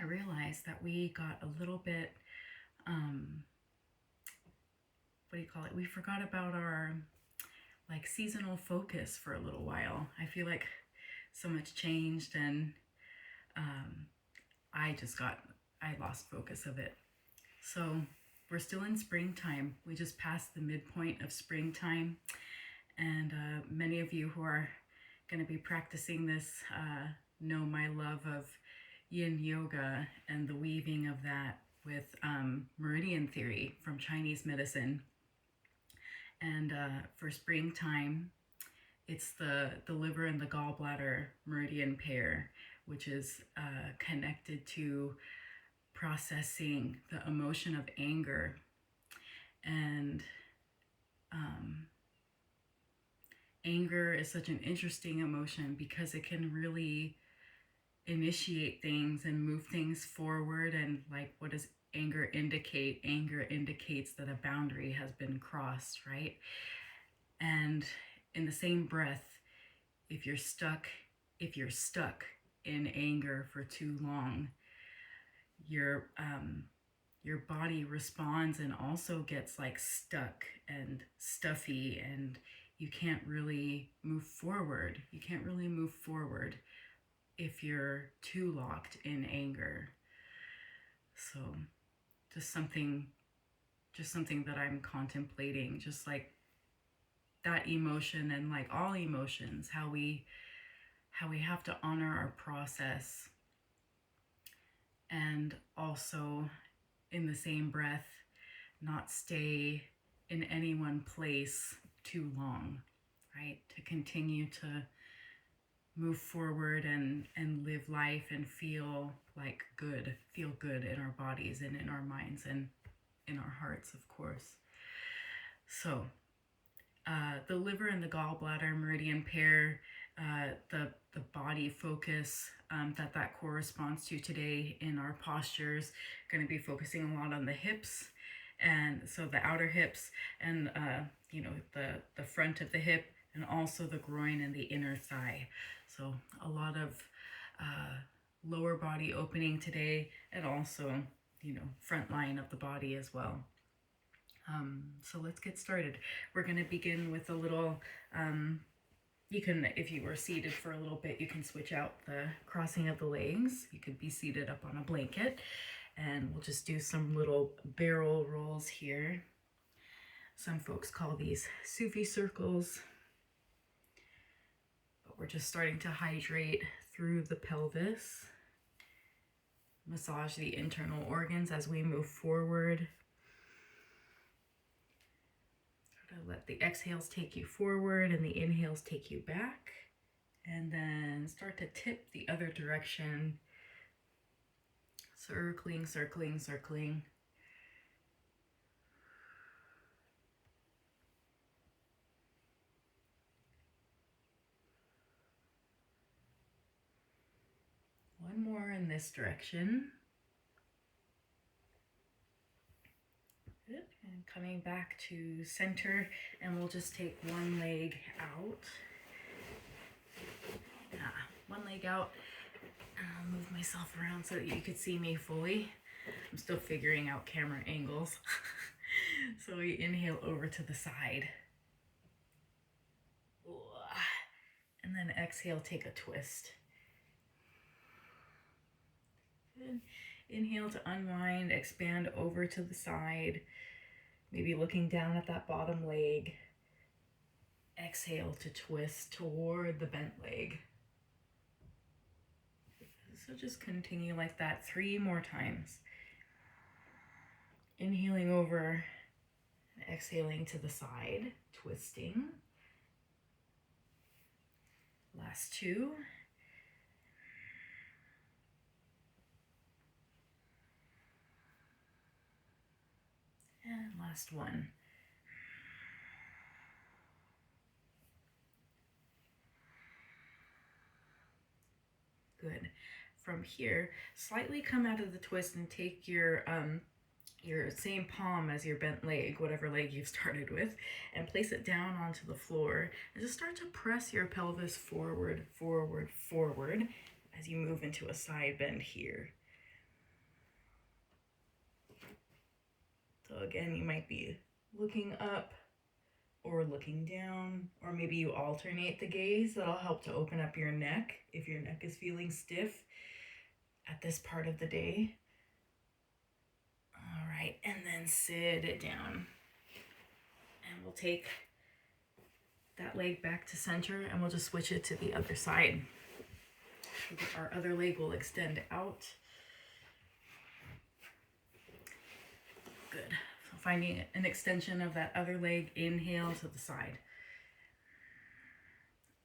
I realized that we got a little bit, what do you call it? We forgot about our like seasonal focus for a little while. I feel like so much changed, and um, I just got, I lost focus of it. So we're still in springtime. We just passed the midpoint of springtime. And many of you who are going to be practicing this know my love of yin yoga and the weaving of that with meridian theory from Chinese medicine. And for springtime, it's the liver and the gallbladder meridian pair, which is connected to processing the emotion of anger. And anger is such an interesting emotion because it can really initiate things and move things forward. And like, what does anger indicate? Anger indicates that a boundary has been crossed, right? And in the same breath, if you're stuck in anger for too long, your body responds and also gets like stuck and stuffy, and you can't really move forward. You can't really move forward if you're too locked in anger. So just something that I'm contemplating, just like that emotion, and like all emotions, how we have to honor our process, and also in the same breath not stay in any one place too long, right? To continue to move forward and live life and feel good in our bodies and in our minds and in our hearts, of course. So the liver and the gallbladder meridian pair, the body focus that corresponds to today in our postures, going to be focusing a lot on the hips, and so the outer hips, and the front of the hip, and also the groin and the inner thigh. So a lot of lower body opening today, and also front line of the body as well. So let's get started. We're going to begin with a little, you can, if you were seated for a little bit, you can switch out the crossing of the legs. You could be seated up on a blanket, and we'll just do some little barrel rolls here. Some folks call these Sufi circles, but we're just starting to hydrate through the pelvis. Massage the internal organs as we move forward. Let the exhales take you forward and the inhales take you back. And then start to tip the other direction. Circling, circling, circling. One more in this direction. Good. And coming back to center, and we'll just take one leg out. One leg out. I'll move myself around so that you could see me fully. I'm still figuring out camera angles. So we inhale over to the side. And then exhale, take a twist. Good. Inhale to unwind, expand over to the side. Maybe looking down at that bottom leg. Exhale to twist toward the bent leg. So just continue like that 3 more times. Inhaling over, and exhaling to the side, twisting. Last 2. And last 1. Good. From here, slightly come out of the twist and take your same palm as your bent leg, whatever leg you've started with, and place it down onto the floor, and just start to press your pelvis forward, forward, forward as you move into a side bend here. So again, you might be looking up or looking down, or maybe you alternate the gaze. That'll help to open up your neck if your neck is feeling stiff at this part of the day. All right, and then sit it down. And we'll take that leg back to center and we'll just switch it to the other side. Our other leg will extend out. Good. So finding an extension of that other leg, inhale to the side.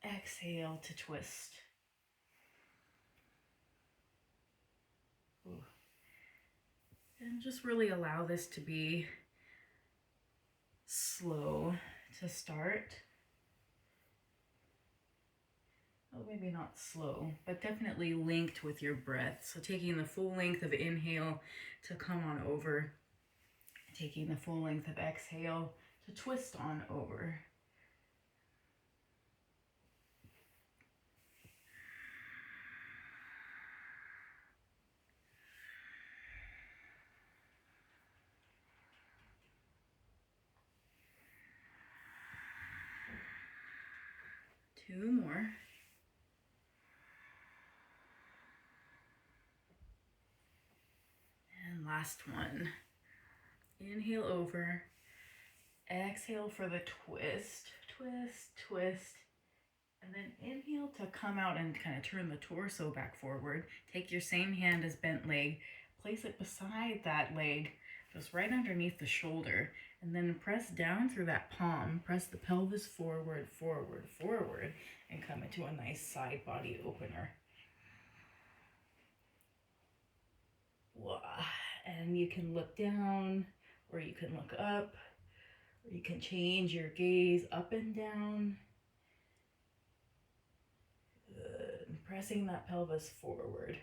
Exhale to twist. Ooh. And just really allow this to be slow to start. Well, maybe not slow, but definitely linked with your breath. So taking the full length of inhale to come on over, taking the full length of exhale to twist on over. Two more. And last one. Inhale over. Exhale for the twist. Twist, twist. And then inhale to come out and kind of turn the torso back forward. Take your same hand as bent leg. Place it beside that leg, just right underneath the shoulder. And then press down through that palm. Press the pelvis forward, forward, forward. And come into a nice side body opener. And you can look down, or you can look up, or you can change your gaze up and down. Good. Pressing that pelvis forward,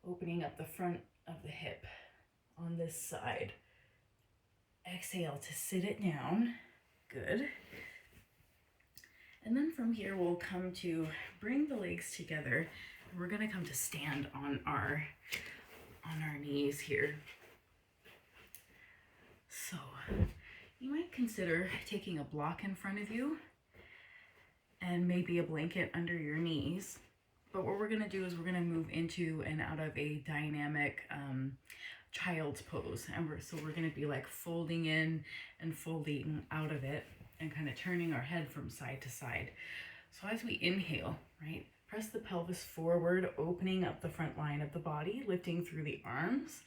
opening up the front of the hip on this side. Exhale to sit it down. Good. And then from here, we'll come to bring the legs together. We're going to come to stand on our knees here. So you might consider taking a block in front of you and maybe a blanket under your knees. But what we're going to do is we're going to move into and out of a dynamic child's pose. And we're going to be like folding in and folding out of it and kind of turning our head from side to side. So as we inhale, right, press the pelvis forward, opening up the front line of the body, lifting through the arms,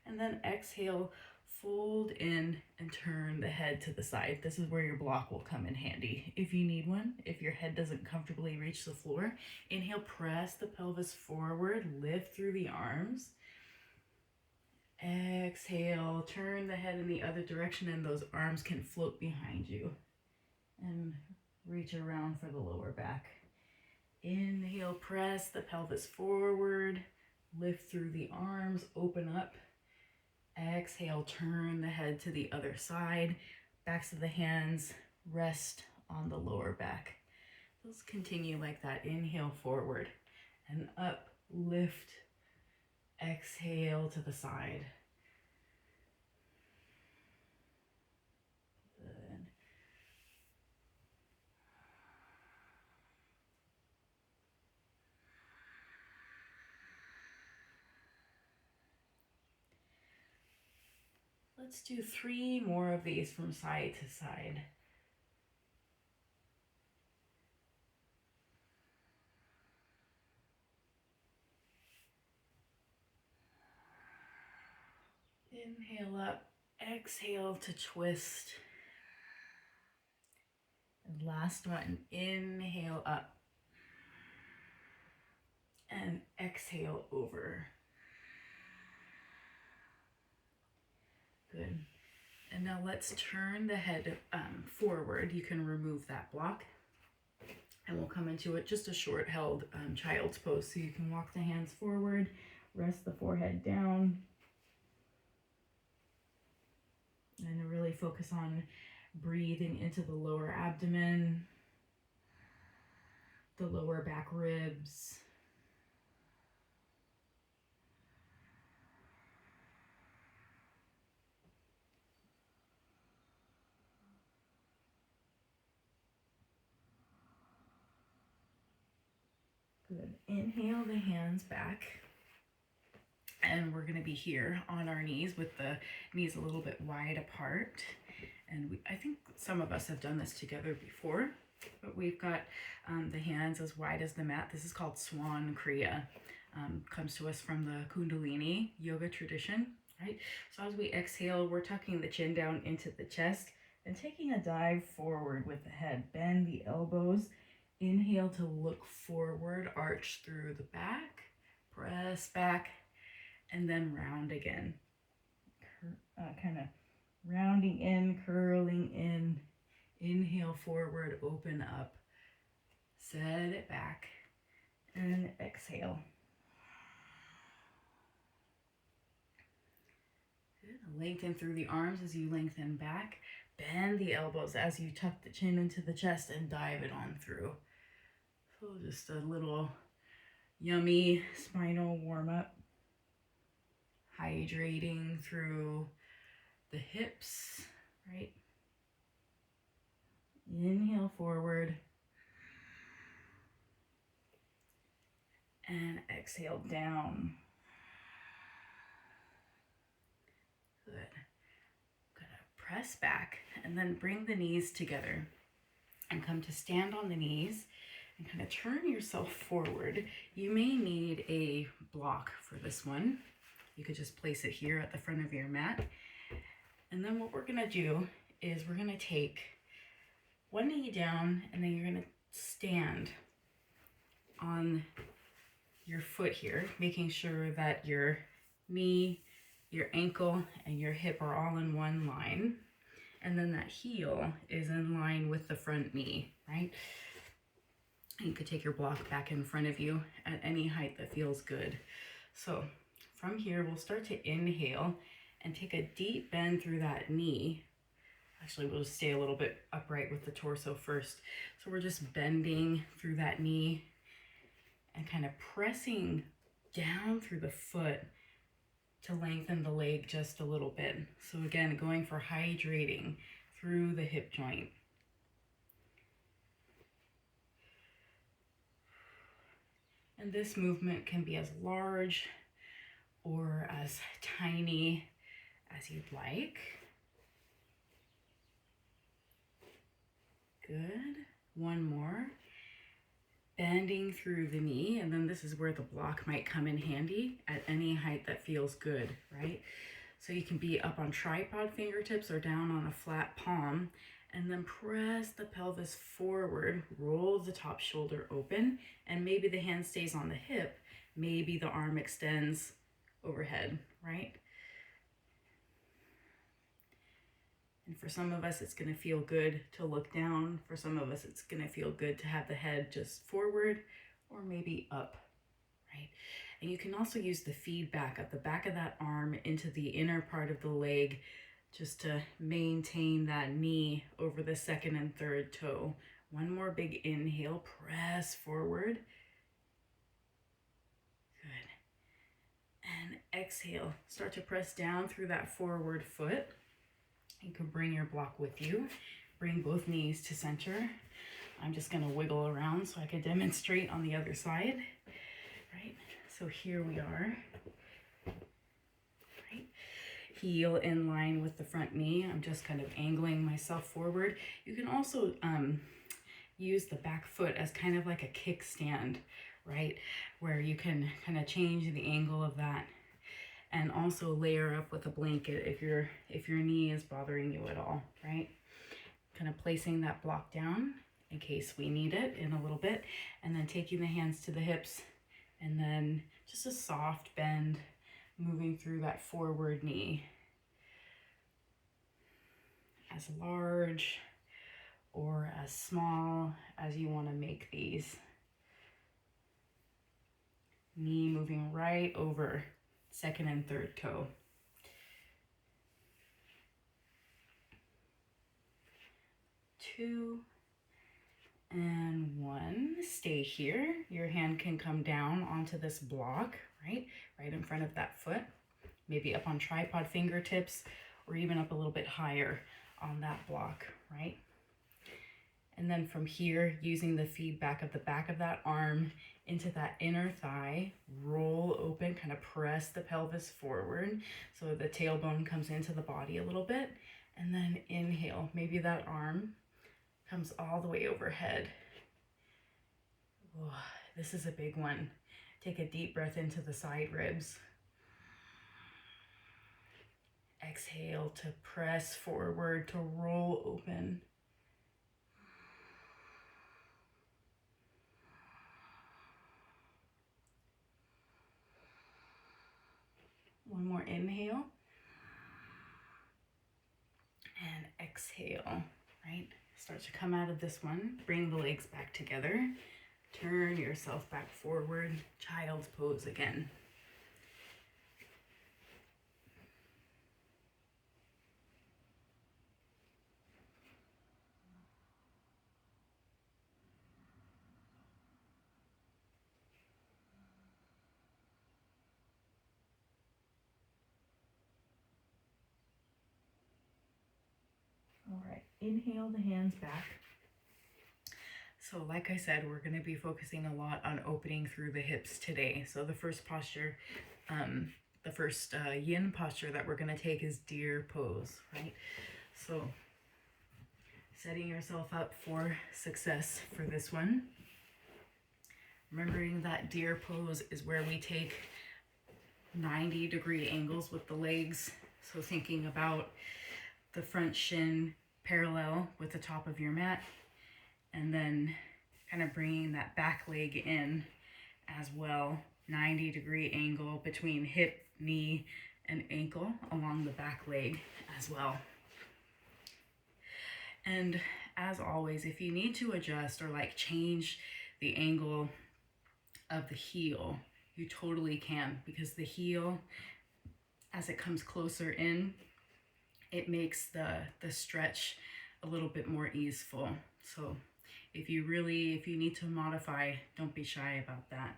and then exhale, fold in and turn the head to the side. This is where your block will come in handy if you need one. If your head doesn't comfortably reach the floor, inhale, press the pelvis forward, lift through the arms. Exhale, turn the head in the other direction and those arms can float behind you. And reach around for the lower back. Inhale, press the pelvis forward, lift through the arms, open up. Exhale, turn the head to the other side, backs of the hands rest on the lower back. Let's continue like that. Inhale forward and up, lift, exhale to the side. Good. Let's do 3 more of these from side to side. Inhale up, exhale to twist. And last one, inhale up and exhale over. Good. And now let's turn the head forward. You can remove that block and we'll come into it, just a short held child's pose. So you can walk the hands forward, rest the forehead down, and really focus on breathing into the lower abdomen, the lower back ribs. Good. Inhale the hands back. And we're gonna be here on our knees with the knees a little bit wide apart. And I think some of us have done this together before, but we've got the hands as wide as the mat. This is called Swan Kriya. Comes to us from the Kundalini yoga tradition, right? So as we exhale, we're tucking the chin down into the chest and taking a dive forward with the head. Bend the elbows. Inhale to look forward, arch through the back, press back, and then round again. Kind of rounding in, curling in. Inhale forward, open up. Set it back and exhale. Good. Lengthen through the arms as you lengthen back. Bend the elbows as you tuck the chin into the chest and dive it on through. So just a little yummy spinal warm up. Hydrating through the hips, right? Inhale forward. And exhale down. Good. Gonna press back and then bring the knees together and come to stand on the knees and kind of turn yourself forward. You may need a block for this one. You could just place it here at the front of your mat. And then what we're gonna do is we're gonna take one knee down and then you're gonna stand on your foot here, making sure that your knee, your ankle, and your hip are all in one line. And then that heel is in line with the front knee, right? You could take your block back in front of you at any height that feels good. So from here, we'll start to inhale and take a deep bend through that knee. Actually, we'll just stay a little bit upright with the torso first. So we're just bending through that knee and kind of pressing down through the foot to lengthen the leg just a little bit. So again, going for hydrating through the hip joint. And this movement can be as large or as tiny as you'd like. Good. One more. Bending through the knee, and then this is where the block might come in handy at any height that feels good, right? So you can be up on tripod fingertips or down on a flat palm, and then press the pelvis forward, roll the top shoulder open, and maybe the hand stays on the hip, maybe the arm extends overhead, right? And for some of us, it's gonna feel good to look down. For some of us, it's gonna feel good to have the head just forward or maybe up, right? And you can also use the feedback of the back of that arm into the inner part of the leg just to maintain that knee over the second and third toe. One more big inhale, press forward. Good. And exhale, start to press down through that forward foot. You can bring your block with you. Bring both knees to center. I'm just gonna wiggle around so I can demonstrate on the other side, right? So here we are, right? Heel in line with the front knee. I'm just kind of angling myself forward. You can also use the back foot as kind of like a kickstand, right? Where you can kind of change the angle of that and also layer up with a blanket if your knee is bothering you at all, right? Kind of placing that block down in case we need it in a little bit, and then taking the hands to the hips, and then just a soft bend moving through that forward knee. As large or as small as you want to make these. Knee moving right over second and third toe. Two and one. Stay here. Your hand can come down onto this block, right in front of that foot. Maybe up on tripod fingertips or even up a little bit higher on that block, right? And then from here, using the feedback of the back of that arm into that inner thigh, roll open, kind of press the pelvis forward so the tailbone comes into the body a little bit, and then inhale. Maybe that arm comes all the way overhead. Oh, this is a big one. Take a deep breath into the side ribs. Exhale to press forward, to roll open. One more inhale. And exhale, right? Start to come out of this one. Bring the legs back together. Turn yourself back forward. Child's pose again. All right, inhale the hands back. So like I said, we're going to be focusing a lot on opening through the hips today. So the first posture, the first yin posture that we're going to take is deer pose, right? So setting yourself up for success for this one. Remembering that deer pose is where we take 90-degree angles with the legs. So thinking about the front shin parallel with the top of your mat, and then kind of bringing that back leg in as well. 90-degree angle between hip, knee, and ankle along the back leg as well. And as always, if you need to adjust or like change the angle of the heel, you totally can, because the heel, as it comes closer in, it makes the stretch a little bit more easeful. So if you need to modify, don't be shy about that.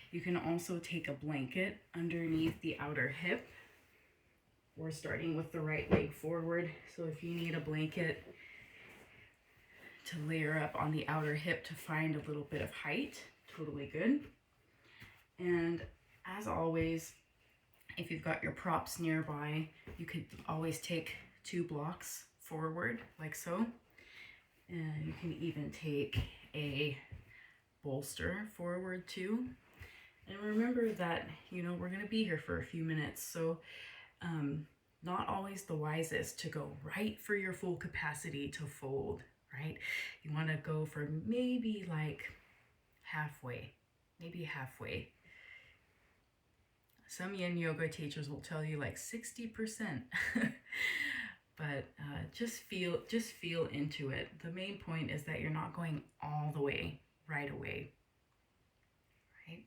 You can also take a blanket underneath the outer hip. We're starting with the right leg forward. So if you need a blanket to layer up on the outer hip to find a little bit of height, totally good. And as always, if you've got your props nearby, you could always take 2 blocks forward like so. And you can even take a bolster forward too. And remember that, we're going to be here for a few minutes. So not always the wisest to go right for your full capacity to fold, right? You want to go for maybe like halfway, maybe halfway. Some yin yoga teachers will tell you like 60%, but just feel into it. The main point is that you're not going all the way right away, right?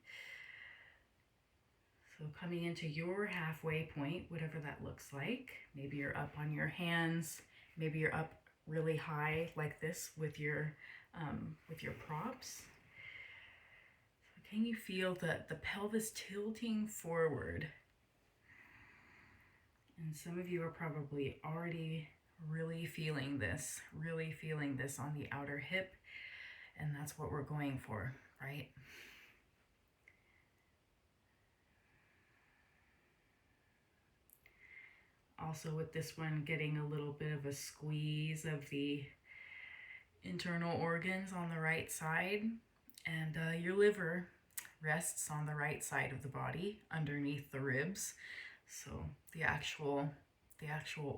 So coming into your halfway point, whatever that looks like. Maybe you're up on your hands. Maybe you're up really high like this with your props. Can you feel the pelvis tilting forward? And some of you are probably already really feeling this on the outer hip. And that's what we're going for, right? Also with this one, getting a little bit of a squeeze of the internal organs on the right side. And your liver rests on the right side of the body underneath the ribs. So the actual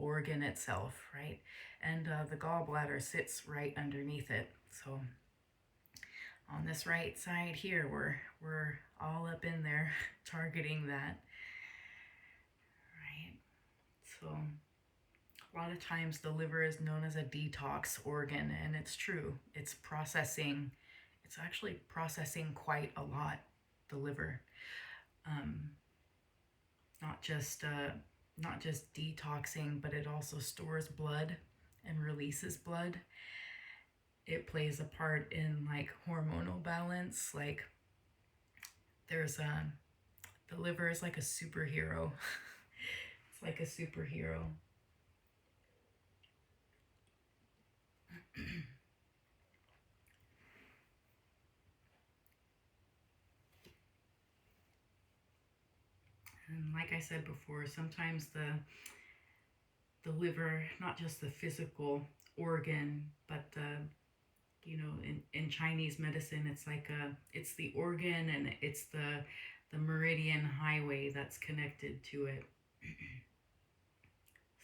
organ itself, right? And the gallbladder sits right underneath it. So on this right side here, we're all up in there targeting that, right? So a lot of times the liver is known as a detox organ, and it's true. It's actually processing quite a lot, the liver. Not just detoxing, but it also stores blood and releases blood. It plays a part in like hormonal balance. Like the liver is like a superhero. It's like a superhero. And like I said before, sometimes the liver, not just the physical organ, but in Chinese medicine, it's like it's the organ, and it's the meridian highway that's connected to it.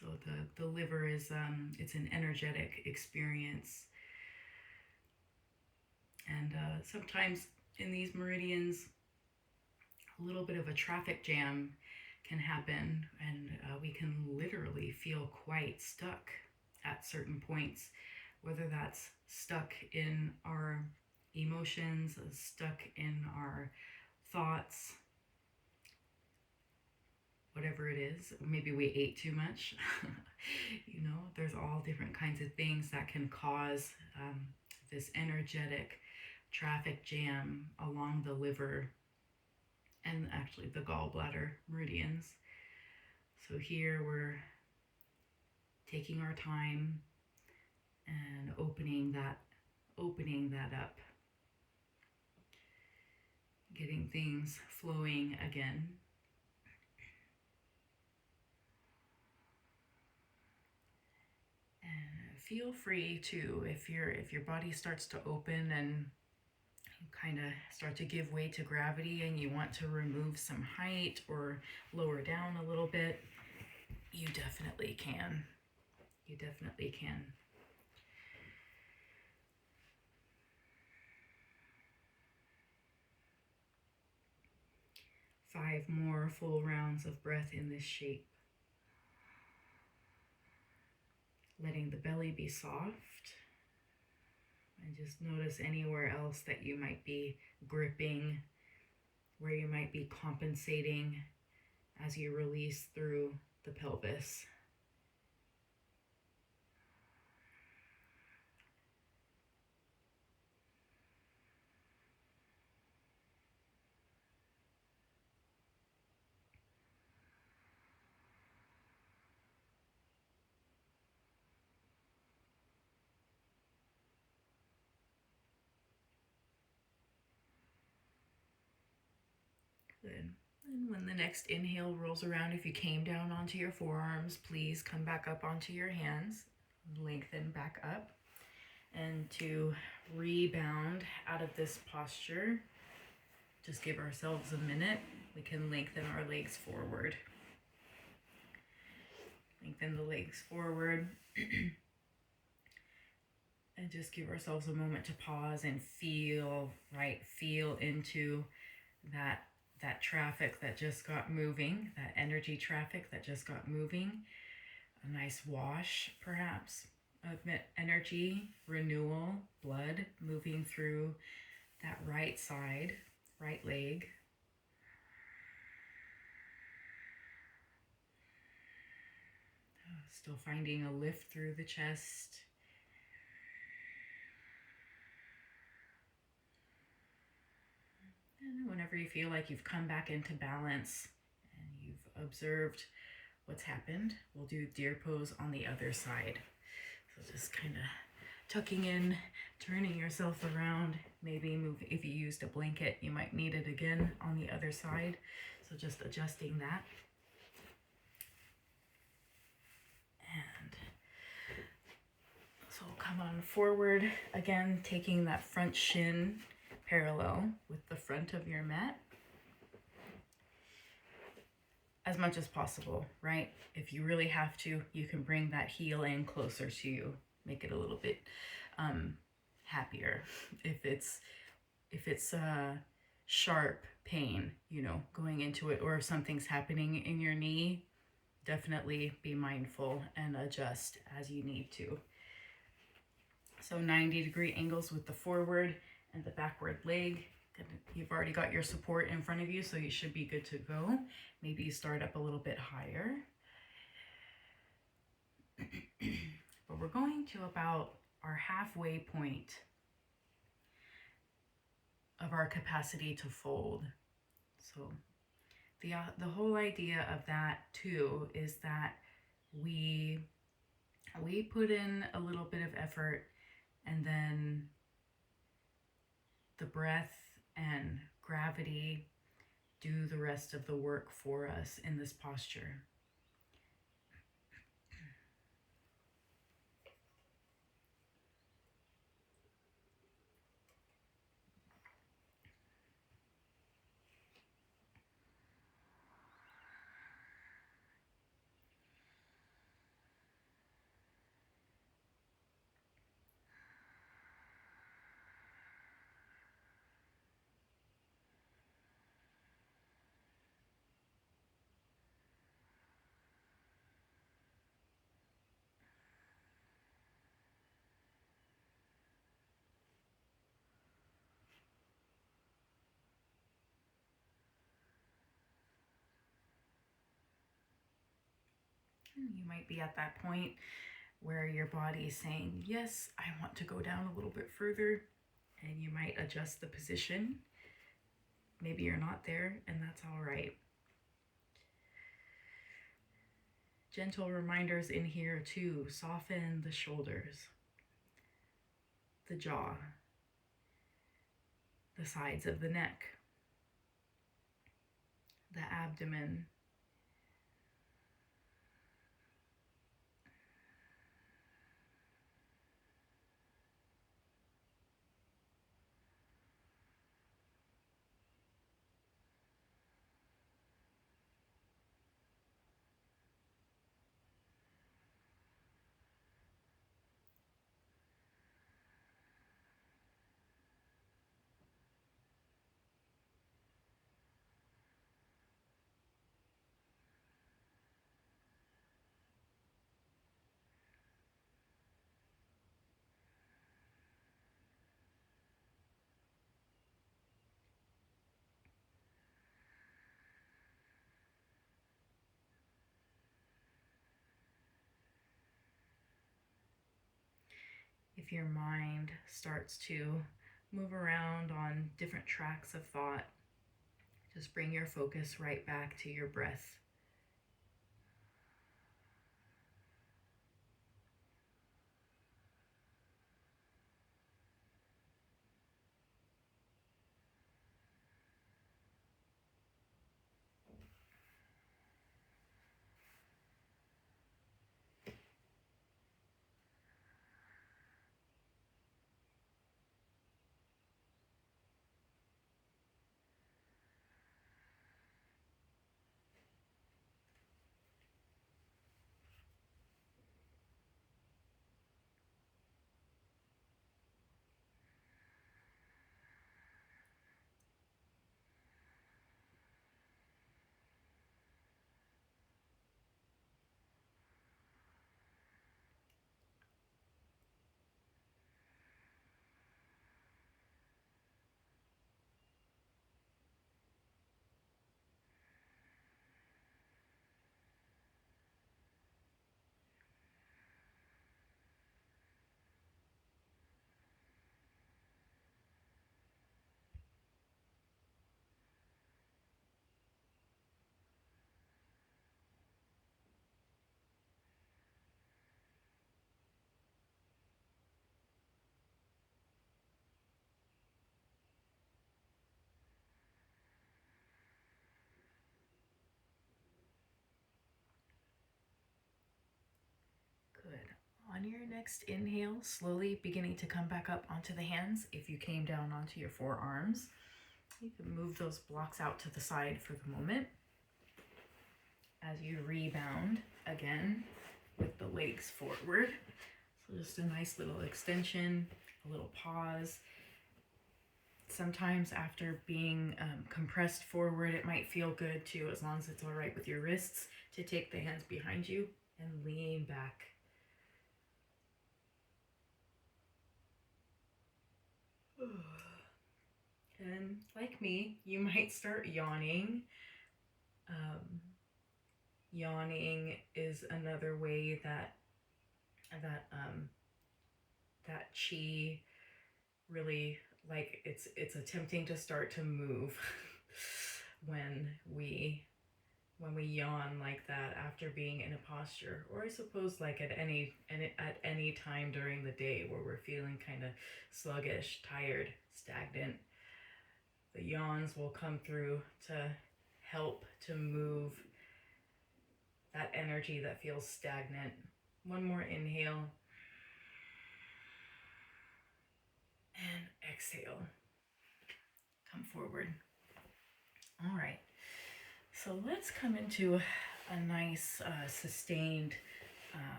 So the liver is it's an energetic experience, and sometimes in these meridians, a little bit of a traffic jam can happen, and we can literally feel quite stuck at certain points, whether that's stuck in our emotions, stuck in our thoughts, whatever it is. Maybe we ate too much. There's all different kinds of things that can cause this energetic traffic jam along the liver and actually the gallbladder meridians. So here we're taking our time and opening that up, getting things flowing again. And feel free to, if your body starts to open and kind of start to give way to gravity, and you want to remove some height or lower down a little bit, you definitely can. You definitely can. Five more full rounds of breath in this shape. Letting the belly be soft. And just notice anywhere else that you might be gripping, where you might be compensating as you release through the pelvis. Good. And when the next inhale rolls around, if you came down onto your forearms, please come back up onto your hands. Lengthen back up. And to rebound out of this posture, just give ourselves a minute. We can lengthen our legs forward. Lengthen the legs forward. And just give ourselves a moment to pause and feel into that traffic that just got moving, that energy traffic that just got moving. A nice wash, perhaps, of energy, renewal, blood moving through that right side, right leg. Still finding a lift through the chest. And whenever you feel like you've come back into balance and you've observed what's happened, we'll do deer pose on the other side. So just kind of tucking in, turning yourself around, maybe move. If you used a blanket, you might need it again on the other side. So just adjusting that. And so come on forward again, taking that front shin parallel with the front of your mat as much as possible, right? If you really have to, you can bring that heel in closer to you, make it a little bit happier. If it's sharp pain, going into it, or if something's happening in your knee, definitely be mindful and adjust as you need to. So 90-degree angles with the forward and the backward leg. You've already got your support in front of you, so you should be good to go. Maybe you start up a little bit higher. But we're going to about our halfway point of our capacity to fold. So the whole idea of that too is that we put in a little bit of effort, and then the breath and gravity do the rest of the work for us in this posture. You might be at that point where your body is saying, yes, I want to go down a little bit further, and you might adjust the position. Maybe you're not there, and that's all right. Gentle reminders in here too. Soften the shoulders, the jaw, the sides of the neck, the abdomen. If your mind starts to move around on different tracks of thought, just bring your focus right back to your breath. Good. On your next inhale, slowly beginning to come back up onto the hands. If you came down onto your forearms, you can move those blocks out to the side for the moment as you rebound again with the legs forward. So just a nice little extension, a little pause. Sometimes after being compressed forward, it might feel good too, as long as it's all right with your wrists, to take the hands behind you and lean back. And like me, you might start yawning. Yawning is another way that chi really, like, it's attempting to start to move when we yawn like that after being in a posture, or I suppose like at any time during the day where we're feeling kind of sluggish, tired, stagnant. The yawns will come through to help to move that energy that feels stagnant. One more inhale. And exhale. Come forward. All right. So let's come into a nice sustained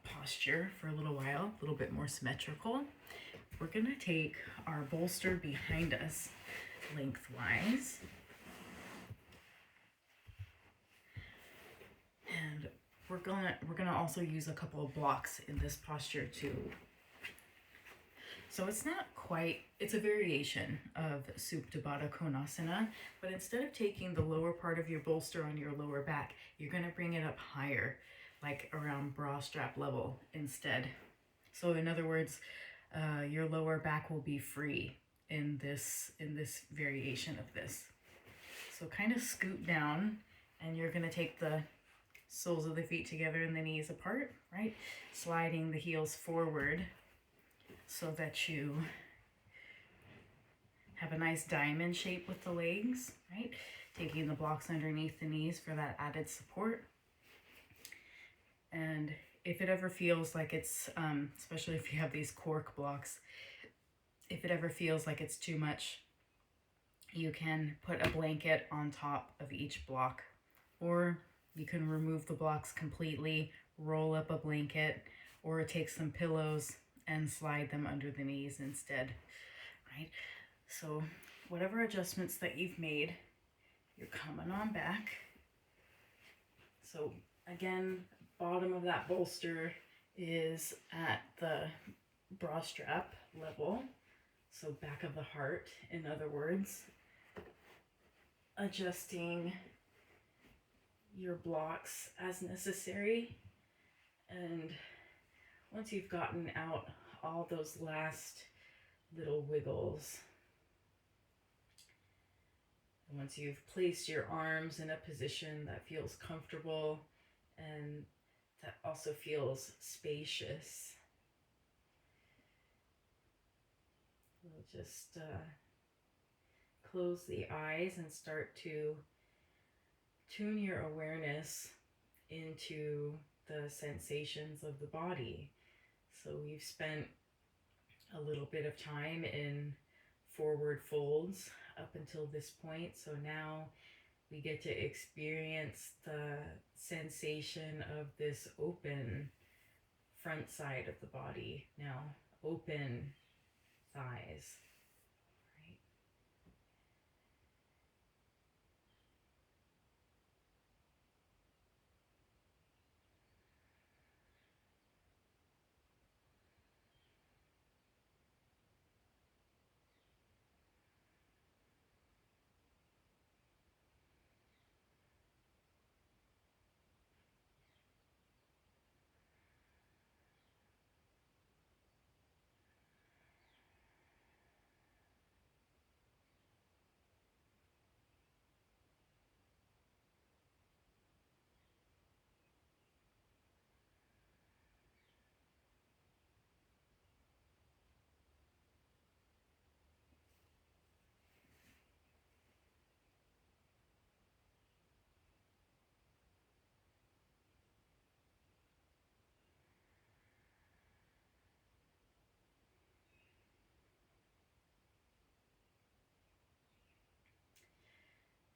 posture for a little while, a little bit more symmetrical. We're going to take our bolster behind us lengthwise. And we're gonna also use a couple of blocks in this posture too. So it's not quite, it's a variation of Supta Baddha Konasana, but instead of taking the lower part of your bolster on your lower back, you're gonna bring it up higher, like around bra strap level instead. So in other words, your lower back will be free in this variation of this. So kind of scoot down, and you're gonna take the soles of the feet together and the knees apart, right? Sliding the heels forward so that you have a nice diamond shape with the legs, right? Taking the blocks underneath the knees for that added support. And if it ever feels like it's, especially if you have these cork blocks, if it ever feels like it's too much, you can put a blanket on top of each block, or you can remove the blocks completely, roll up a blanket, or take some pillows and slide them under the knees instead, right? So whatever adjustments that you've made, you're coming on back. So again, bottom of that bolster is at the bra strap level, so back of the heart, in other words. Adjusting your blocks as necessary, and once you've gotten out all those last little wiggles, once you've placed your arms in a position that feels comfortable and that also feels spacious, we'll just close the eyes and start to tune your awareness into the sensations of the body. So we've spent a little bit of time in forward folds up until this point. So now we get to experience the sensation of this open front side of the body. Now, open thighs.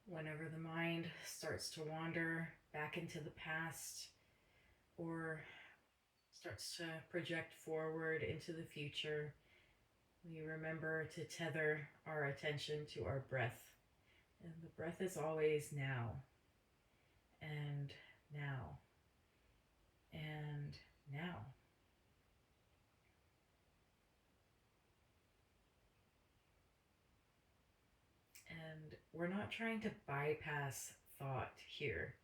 Whenever the mind starts to wander back into the past or starts to project forward into the future, we remember to tether our attention to our breath. And the breath is always now, and now, and now. And we're not trying to bypass thought here.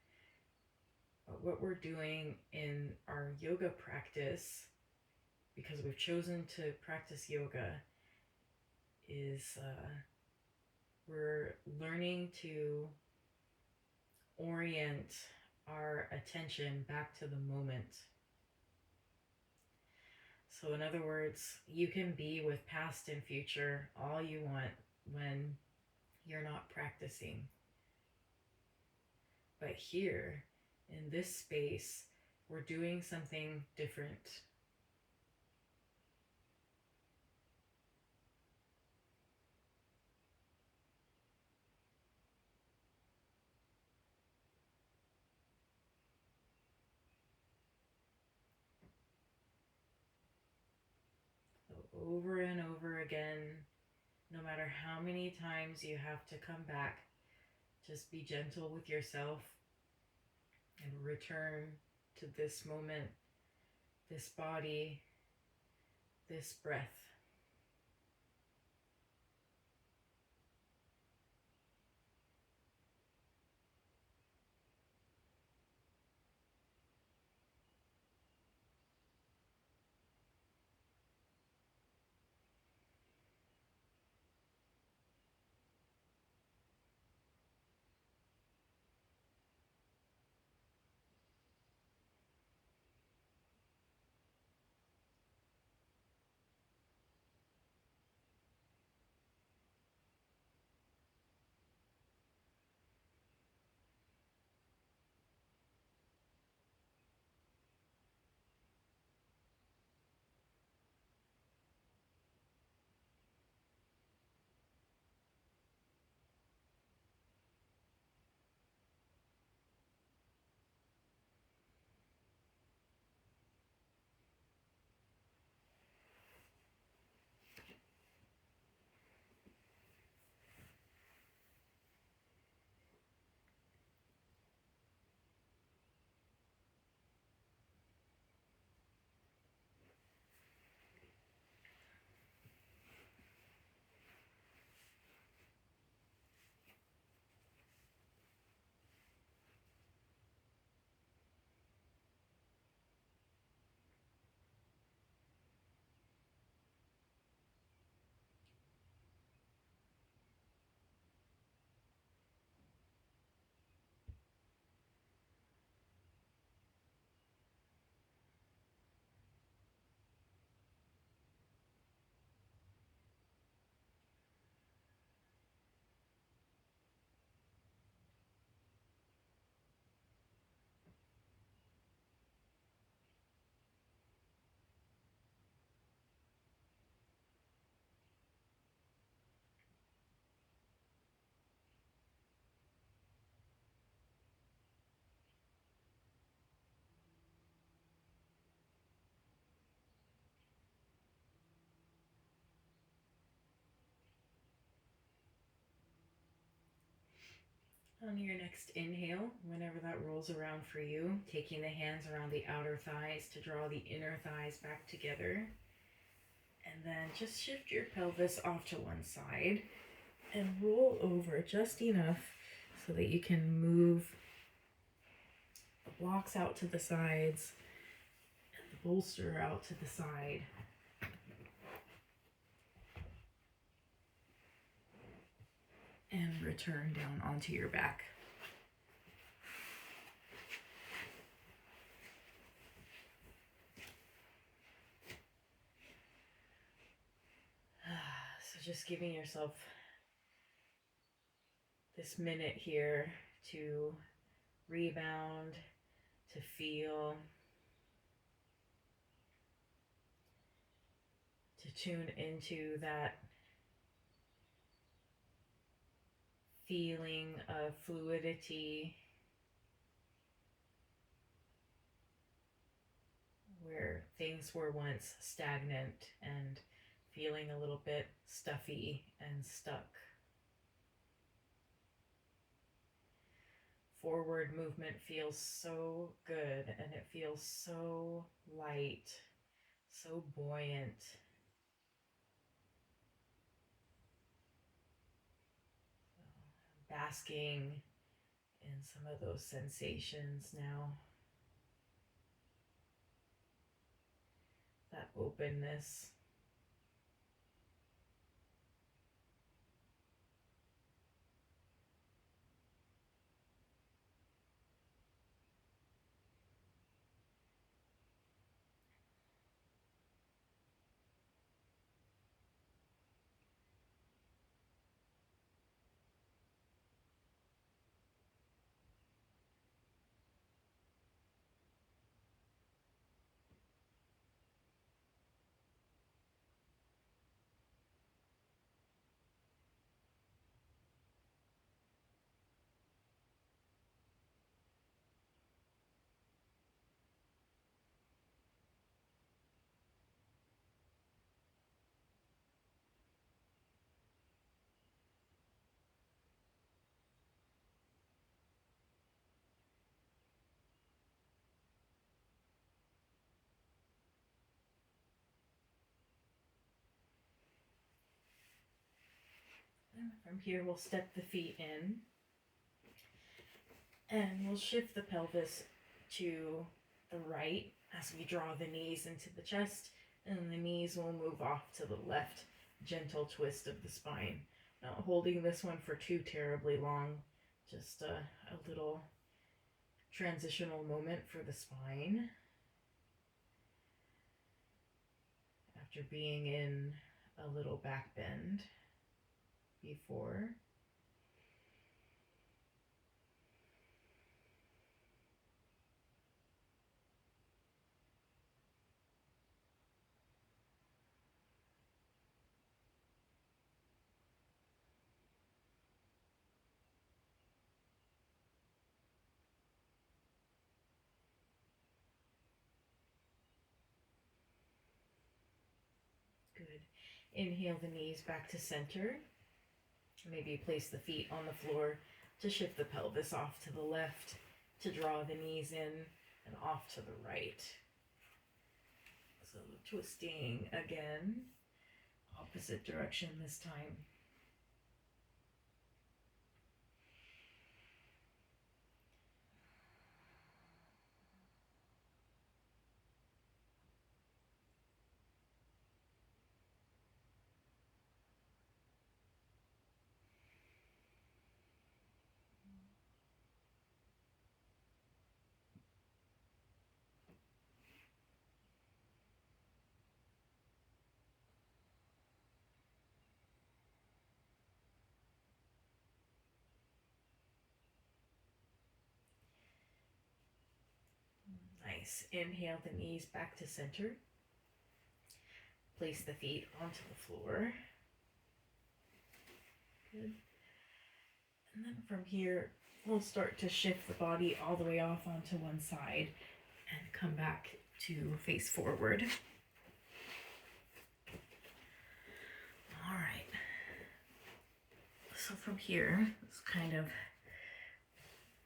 But what we're doing in our yoga practice, because we've chosen to practice yoga, is we're learning to orient our attention back to the moment. So in other words, you can be with past and future all you want when you're not practicing. But here, in this space, we're doing something different. So over and over again, no matter how many times you have to come back, just be gentle with yourself and return to this moment, this body, this breath. On your next inhale, whenever that rolls around for you, taking the hands around the outer thighs to draw the inner thighs back together. And then just shift your pelvis off to one side and roll over just enough so that you can move the blocks out to the sides and the bolster out to the side. And return down onto your back. So just giving yourself this minute here to rebound, to feel, to tune into that feeling of fluidity where things were once stagnant and feeling a little bit stuffy and stuck. Forward movement feels so good and it feels so light, so buoyant. So, basking in some of those sensations now. That openness. From here, we'll step the feet in, and we'll shift the pelvis to the right as we draw the knees into the chest, and the knees will move off to the left. Gentle twist of the spine. Not holding this one for too terribly long, just a little transitional moment for the spine. After being in a little back bend before. Good. Inhale the knees back to center. Maybe place the feet on the floor to shift the pelvis off to the left, to draw the knees in and off to the right. So twisting again, opposite direction this time. Nice. Inhale the knees back to center. Place the feet onto the floor. Good. And then from here, we'll start to shift the body all the way off onto one side and come back to face forward. All right. So from here, it's kind of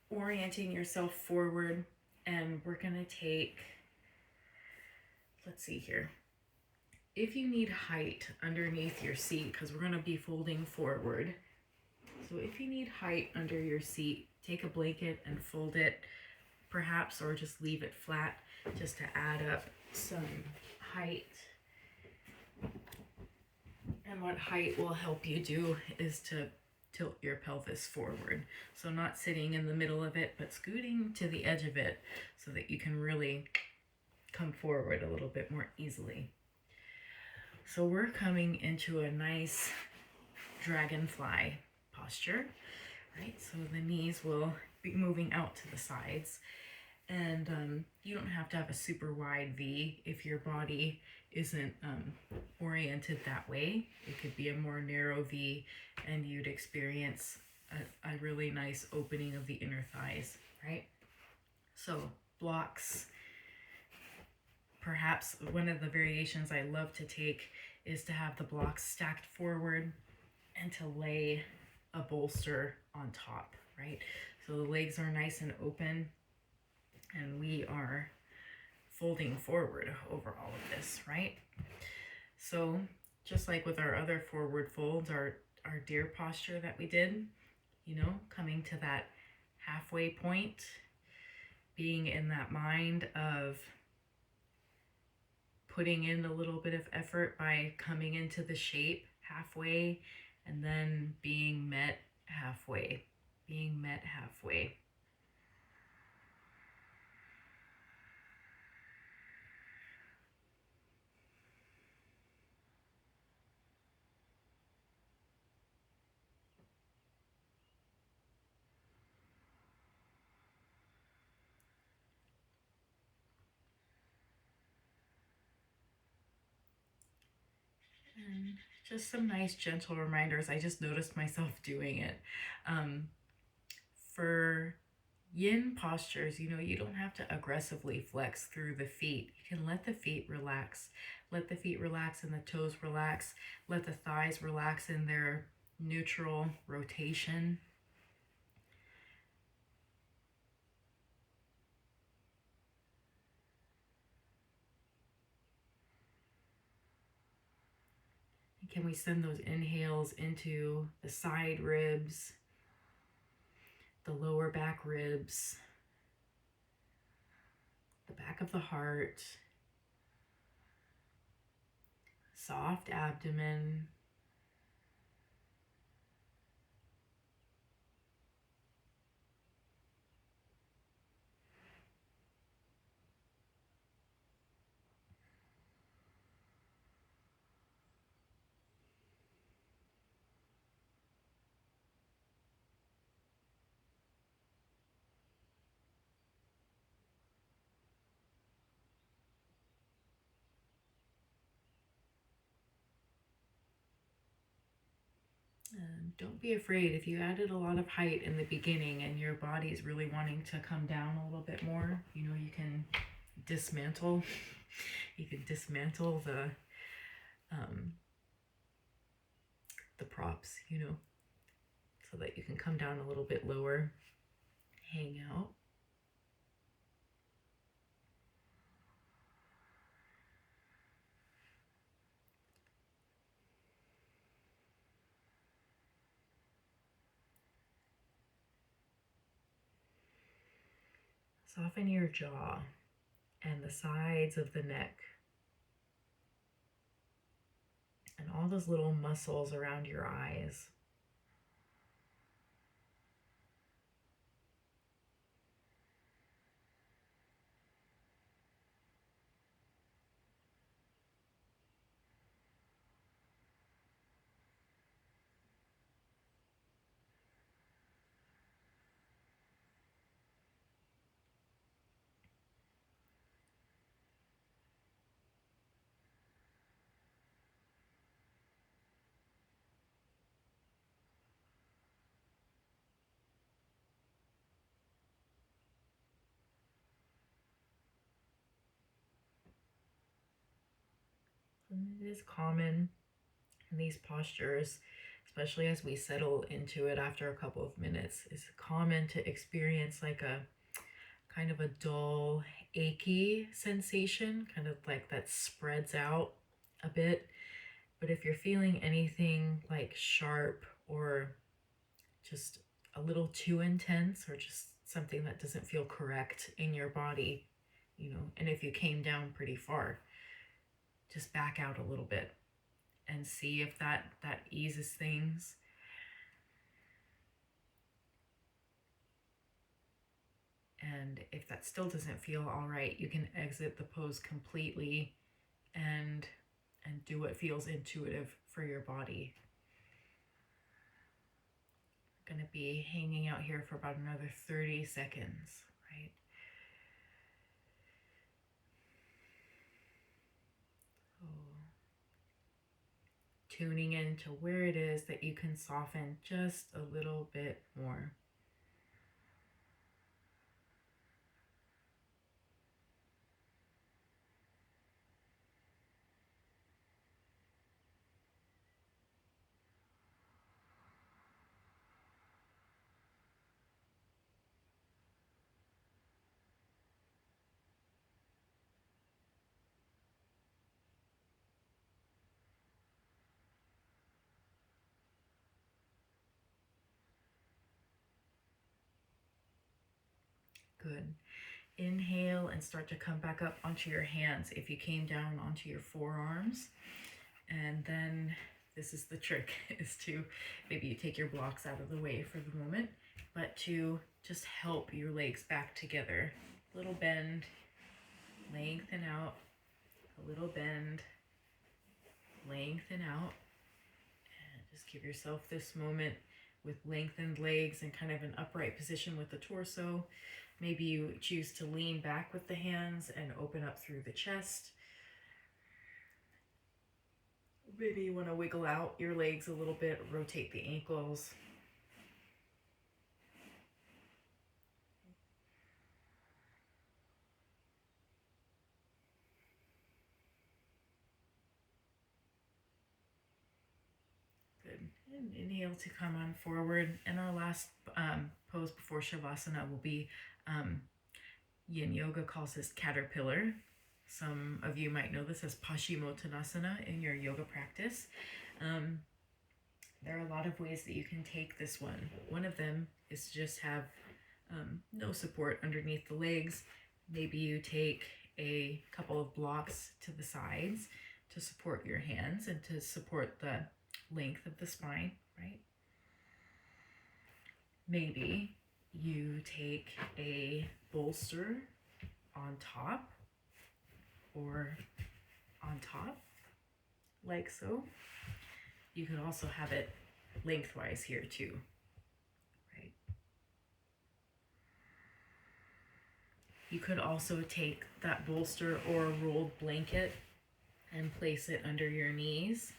orienting yourself forward, and we're gonna take, let's see here. If you need height underneath your seat, because we're gonna be folding forward. So if you need height under your seat, take a blanket and fold it, perhaps, or just leave it flat, just to add up some height. And what height will help you do is to tilt your pelvis forward. So not sitting in the middle of it, but scooting to the edge of it so that you can really come forward a little bit more easily. So we're coming into a nice dragonfly posture, right? So the knees will be moving out to the sides, and you don't have to have a super wide V if your body isn't oriented that way. It could be a more narrow V, and you'd experience a really nice opening of the inner thighs, right? So blocks, perhaps one of the variations I love to take is to have the blocks stacked forward and to lay a bolster on top, right? So the legs are nice and open, and we are folding forward over all of this, right? So just like with our other forward folds, our deer posture that we did, you know, coming to that halfway point, being in that mind of putting in a little bit of effort by coming into the shape halfway, and then being met halfway, being met halfway. And just some nice gentle reminders. I just noticed myself doing it. For yin postures, you know, you don't have to aggressively flex through the feet. You can let the feet relax. Let the feet relax and the toes relax. Let the thighs relax in their neutral rotation. Can we send those inhales into the side ribs, the lower back ribs, the back of the heart, soft abdomen. Don't be afraid if you added a lot of height in the beginning and your body is really wanting to come down a little bit more. You know, you can dismantle. You can dismantle the props, you know, so that you can come down a little bit lower, hang out. Soften your jaw and the sides of the neck and all those little muscles around your eyes. And it is common in these postures, especially as we settle into it after a couple of minutes, it's common to experience like a kind of a dull, achy sensation, kind of like that spreads out a bit. But if you're feeling anything like sharp or just a little too intense or just something that doesn't feel correct in your body, you know, and if you came down pretty far, just back out a little bit and see if that eases things. And if that still doesn't feel all right, you can exit the pose completely and do what feels intuitive for your body. I'm going to be hanging out here for about another 30 seconds, right? So, tuning into where it is that you can soften just a little bit more. Good. Inhale and start to come back up onto your hands if you came down onto your forearms. And then this is the trick, is to maybe you take your blocks out of the way for the moment, but to just help your legs back together. Little bend, lengthen out, a little bend, lengthen out, and just give yourself this moment with lengthened legs and kind of an upright position with the torso. Maybe you choose to lean back with the hands and open up through the chest. Maybe you want to wiggle out your legs a little bit, rotate the ankles. Good. And inhale to come on forward. And our last pose before Shavasana will be Yin Yoga calls this caterpillar. Some of you might know this as Paschimottanasana in your yoga practice. There are a lot of ways that you can take this one. One of them is to just have no support underneath the legs. Maybe you take a couple of blocks to the sides to support your hands and to support the length of the spine, right? Maybe you take a bolster on top or on top, like so. You could also have it lengthwise here too, right? You could also take that bolster or a rolled blanket and place it under your knees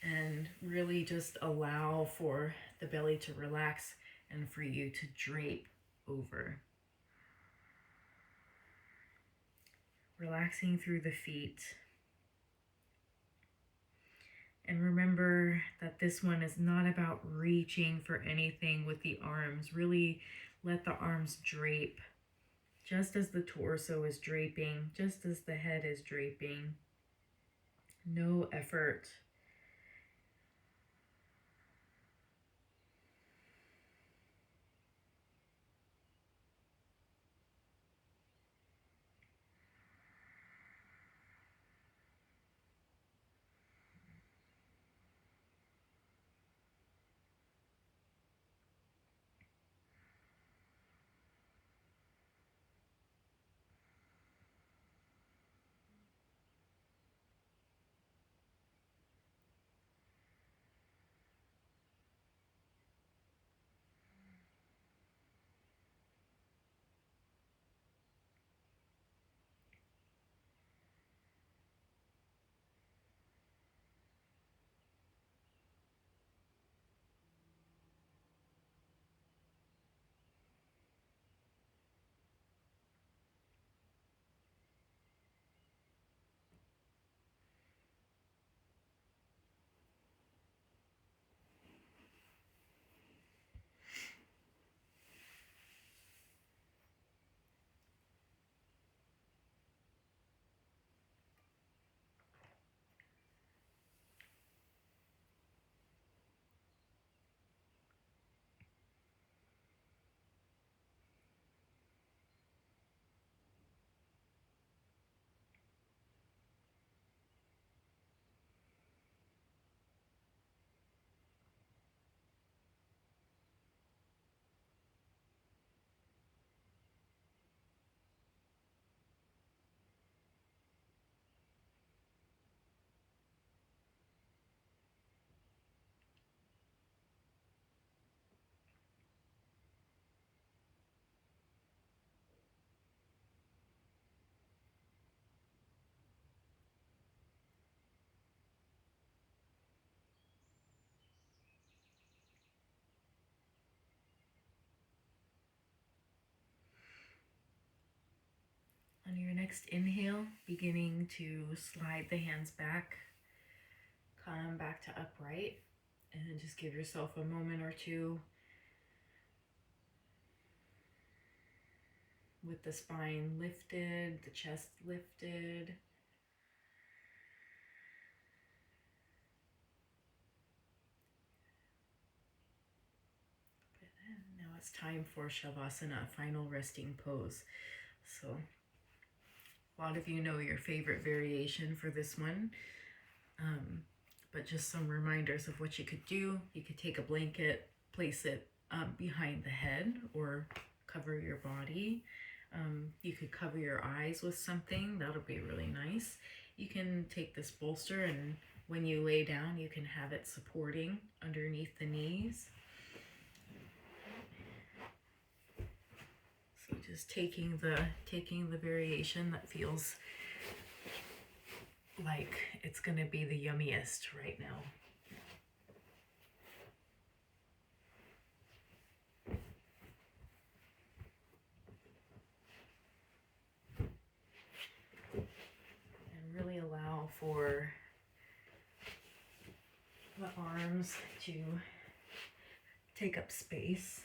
and really just allow for the belly to relax and for you to drape over. Relaxing through the feet. And remember that this one is not about reaching for anything with the arms. Really let the arms drape, just as the torso is draping, just as the head is draping. No effort. On your next inhale, beginning to slide the hands back, come back to upright, and just give yourself a moment or two with the spine lifted, the chest lifted. And now it's time for Shavasana, final resting pose. So a lot of you know your favorite variation for this one, but just some reminders of what you could do. You could take a blanket, place it behind the head or cover your body. You could cover your eyes with something. That'll be really nice. You can take this bolster, and when you lay down, you can have it supporting underneath the knees. So just taking the variation that feels like it's gonna be the yummiest right now. And really allow for the arms to take up space.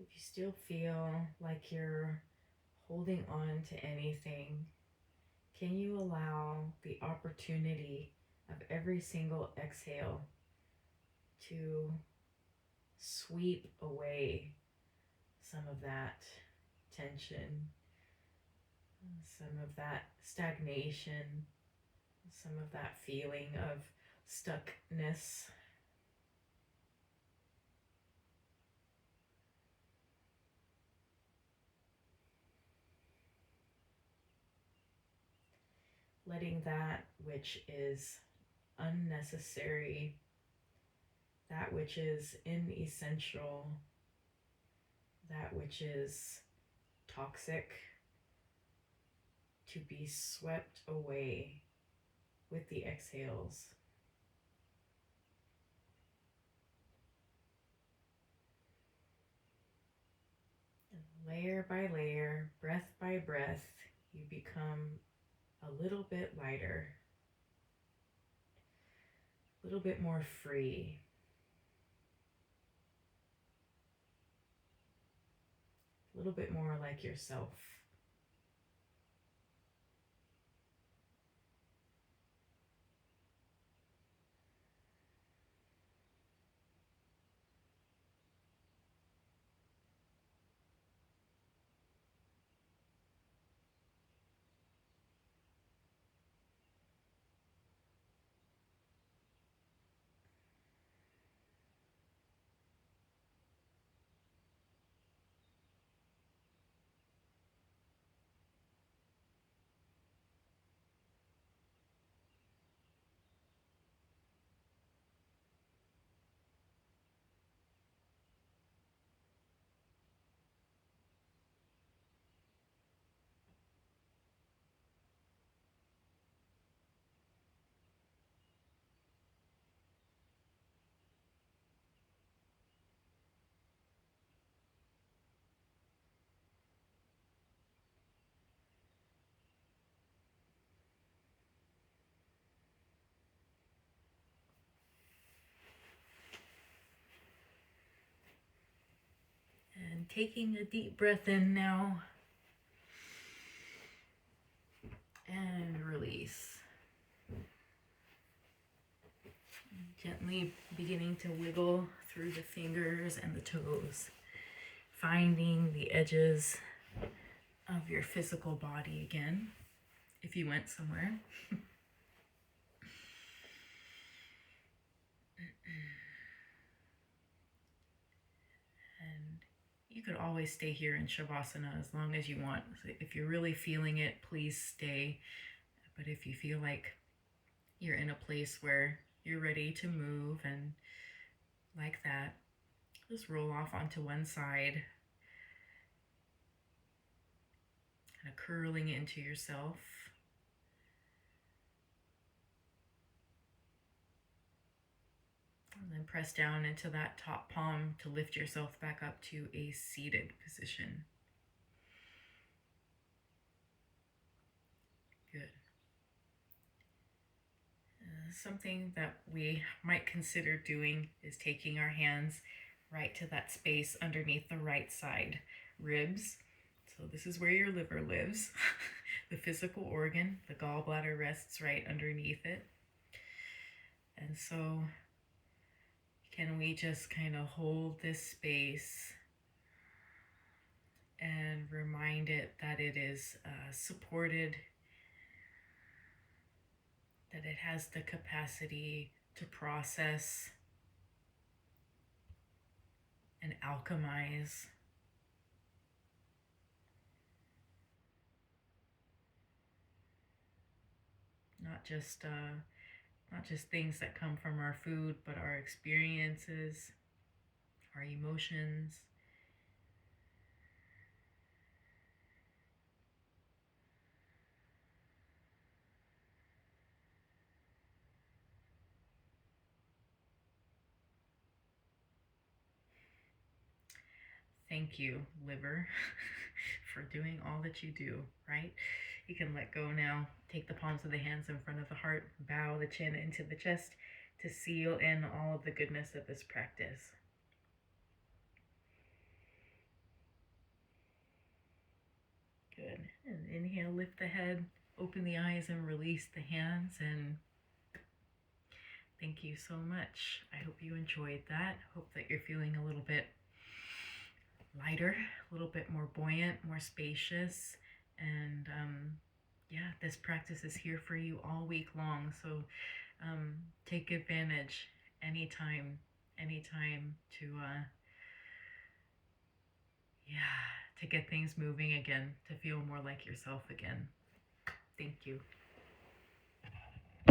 If you still feel like you're holding on to anything, can you allow the opportunity of every single exhale to sweep away some of that tension, some of that stagnation, some of that feeling of stuckness? Letting that which is unnecessary, that which is inessential, that which is toxic, to be swept away with the exhales. And layer by layer, breath by breath, you become a little bit lighter, a little bit more free. A little bit more like yourself. And taking a deep breath in now. And release. Gently beginning to wiggle through the fingers and the toes, finding the edges of your physical body again, if you went somewhere. And you could always stay here in Shavasana as long as you want. So if you're really feeling it, please stay. But if you feel like you're in a place where you're ready to move and like that, just roll off onto one side, kind of curling into yourself. And then press down into that top palm to lift yourself back up to a seated position. Good. Something that we might consider doing is taking our hands right to that space underneath the right side ribs. So this is where your liver lives, the physical organ. The gallbladder rests right underneath it. And so can we just kind of hold this space and remind it that it is supported, that it has the capacity to process and alchemize. Not just things that come from our food, but our experiences, our emotions. Thank you, liver, for doing all that you do, right? You can let go now. Take the palms of the hands in front of the heart, bow the chin into the chest to seal in all of the goodness of this practice. Good. And inhale, lift the head, open the eyes, and release the hands. And thank you so much. I hope you enjoyed that. Hope that you're feeling a little bit lighter, a little bit more buoyant, more spacious. And yeah, this practice is here for you all week long. So take advantage anytime to yeah, to get things moving again, to feel more like yourself again. Thank you.